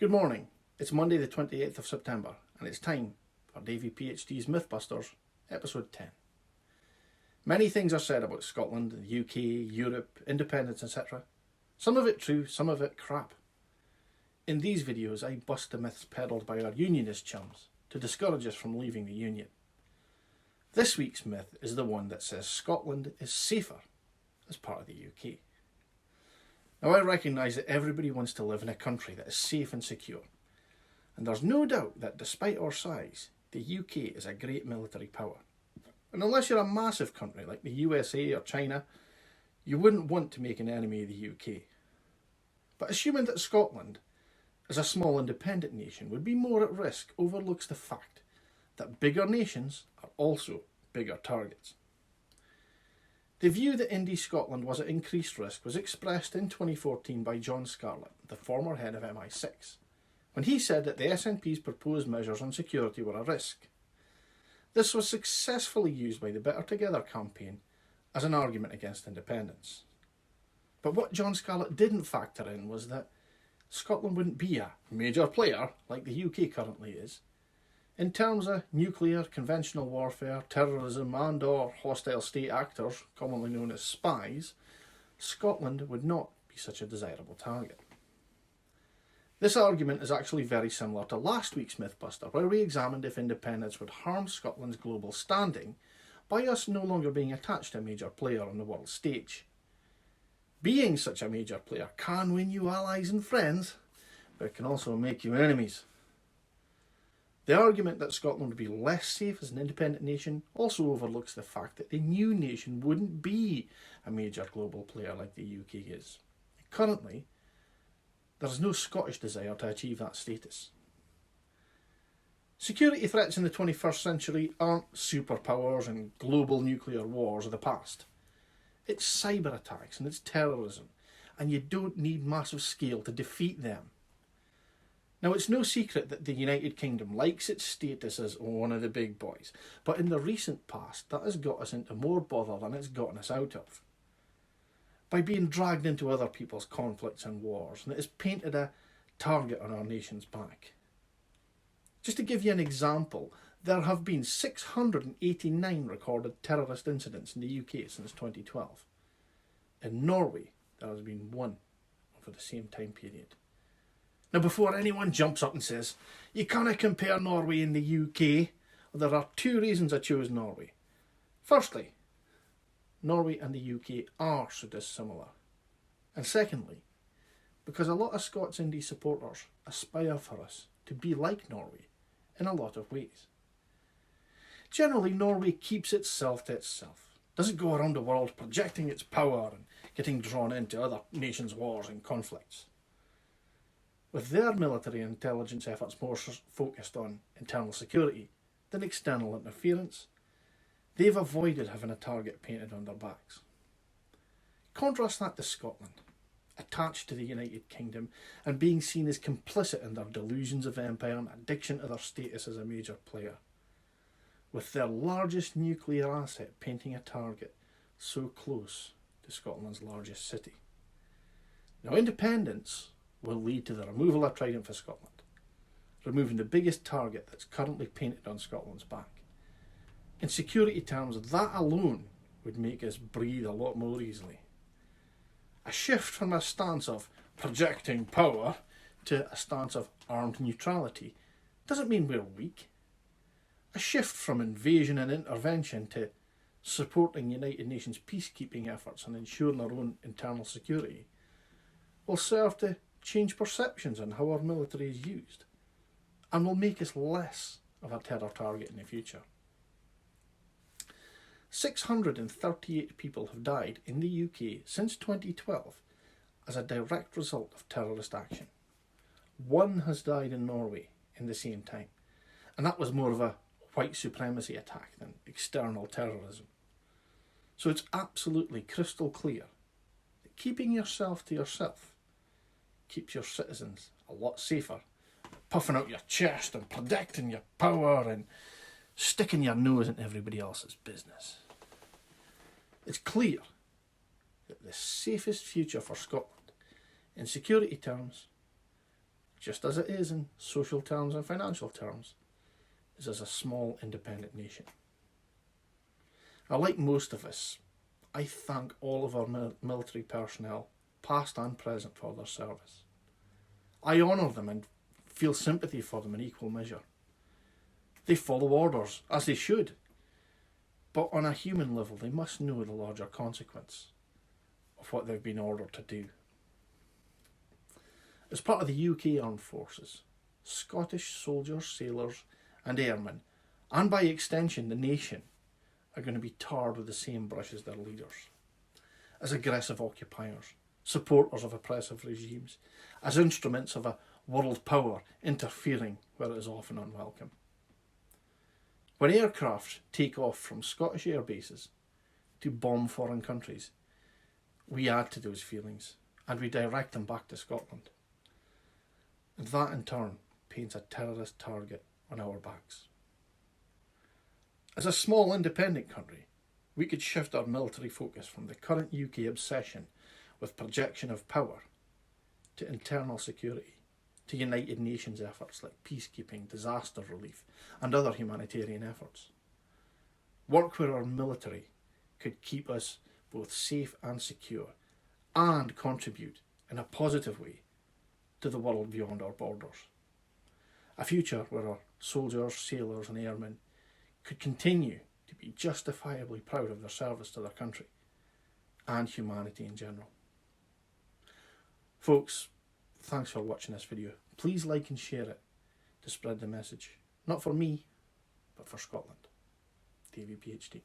Good morning, it's Monday the 28th of September and it's time for DaviePHD's Mythbusters, Episode 10. Many things are said about Scotland, the UK, Europe, independence, etc. Some of it true, some of it crap. In these videos I bust the myths peddled by our unionist chums to discourage us from leaving the Union. This week's myth is the one that says Scotland is safer as part of the UK. Now I recognise that everybody wants to live in a country that is safe and secure, and there's no doubt that despite our size, the UK is a great military power. And unless you're a massive country like the USA or China, you wouldn't want to make an enemy of the UK. But assuming that Scotland, as a small independent nation, would be more at risk overlooks the fact that bigger nations are also bigger targets. The view that Indy Scotland was at increased risk was expressed in 2014 by John Scarlett, the former head of MI6, when he said that the SNP's proposed measures on security were a risk. This was successfully used by the Better Together campaign as an argument against independence. But what John Scarlett didn't factor in was that Scotland wouldn't be a major player like the UK currently is. In terms of nuclear, conventional warfare, terrorism and or hostile state actors, commonly known as spies, Scotland would not be such a desirable target. This argument is actually very similar to last week's Mythbuster, where we examined if independence would harm Scotland's global standing by us no longer being attached to a major player on the world stage. Being such a major player can win you allies and friends, but it can also make you enemies. The argument that Scotland would be less safe as an independent nation also overlooks the fact that the new nation wouldn't be a major global player like the UK is. Currently, there is no Scottish desire to achieve that status. Security threats in the 21st century aren't superpowers and global nuclear wars of the past. It's cyber attacks and it's terrorism, and you don't need massive scale to defeat them. Now, it's no secret that the United Kingdom likes its status as one of the big boys, but in the recent past that has got us into more bother than it's gotten us out of. By being dragged into other people's conflicts and wars, and it has painted a target on our nation's back. Just to give you an example, there have been 689 recorded terrorist incidents in the UK since 2012. In Norway, there has been one over the same time period. Now, before anyone jumps up and says, you can't compare Norway and the UK, there are two reasons I chose Norway. Firstly, Norway and the UK are so dissimilar. And secondly, because a lot of Scots Indy supporters aspire for us to be like Norway in a lot of ways. Generally, Norway keeps itself to itself, doesn't go around the world projecting its power and getting drawn into other nations' wars and conflicts. With their military and intelligence efforts more focused on internal security than external interference, they've avoided having a target painted on their backs. Contrast that to Scotland, attached to the United Kingdom and being seen as complicit in their delusions of empire and addiction to their status as a major player, with their largest nuclear asset painting a target so close to Scotland's largest city. Now, independence will lead to the removal of Trident for Scotland, removing the biggest target that's currently painted on Scotland's back. In security terms, that alone would make us breathe a lot more easily. A shift from a stance of projecting power to a stance of armed neutrality doesn't mean we're weak. A shift from invasion and intervention to supporting United Nations peacekeeping efforts and ensuring our own internal security will serve to change perceptions on how our military is used, and will make us less of a terror target in the future. 638 people have died in the UK since 2012 as a direct result of terrorist action. One has died in Norway in the same time, and that was more of a white supremacy attack than external terrorism. So it's absolutely crystal clear that keeping yourself to yourself keeps your citizens a lot safer. Puffing out your chest and projecting your power and sticking your nose into everybody else's business. It's clear that the safest future for Scotland, in security terms, just as it is in social terms and financial terms, is as a small independent nation. Now, like most of us, I thank all of our military personnel, past and present, for their service. I honour them and feel sympathy for them in equal measure. They follow orders, as they should, but on a human level they must know the larger consequence of what they've been ordered to do. As part of the UK Armed Forces, Scottish soldiers, sailors and airmen, and by extension the nation, are going to be tarred with the same brush as their leaders. As aggressive occupiers, supporters of oppressive regimes, as instruments of a world power interfering where it is often unwelcome. When aircraft take off from Scottish air bases to bomb foreign countries, we add to those feelings and we direct them back to Scotland. And that in turn paints a terrorist target on our backs. As a small independent country, we could shift our military focus from the current UK obsession with projection of power to internal security, to United Nations efforts like peacekeeping, disaster relief and other humanitarian efforts. Work where our military could keep us both safe and secure and contribute in a positive way to the world beyond our borders. A future where our soldiers, sailors and airmen could continue to be justifiably proud of their service to their country and humanity in general. Folks, thanks for watching this video. Please like and share it to spread the message. Not for me, but for Scotland. DaviePHD.